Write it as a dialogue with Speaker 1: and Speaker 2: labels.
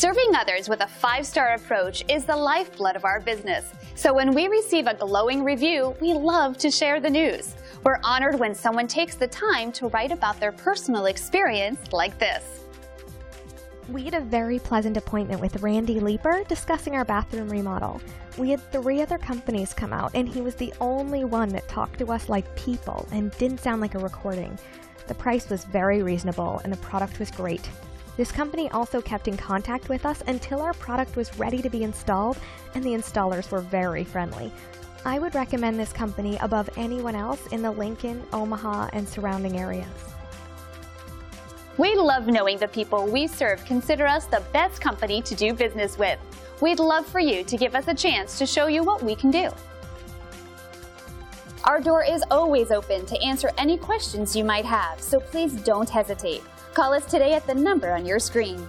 Speaker 1: Serving others with a 5-star approach is the lifeblood of our business. So when we receive a glowing review, we love to share the news. We're honored when someone takes the time to write about their personal experience like this.
Speaker 2: We had a very pleasant appointment with Randy Leeper discussing our bathroom remodel. We had 3 other companies come out, and he was the only one that talked to us like people and didn't sound like a recording. The price was very reasonable, and the product was great. This company also kept in contact with us until our product was ready to be installed, and the installers were very friendly. I would recommend this company above anyone else in the Lincoln, Omaha, and surrounding areas.
Speaker 1: We love knowing the people we serve consider us the best company to do business with. We'd love for you to give us a chance to show you what we can do. Our door is always open to answer any questions you might have, so please don't hesitate. Call us today at the number on your screen.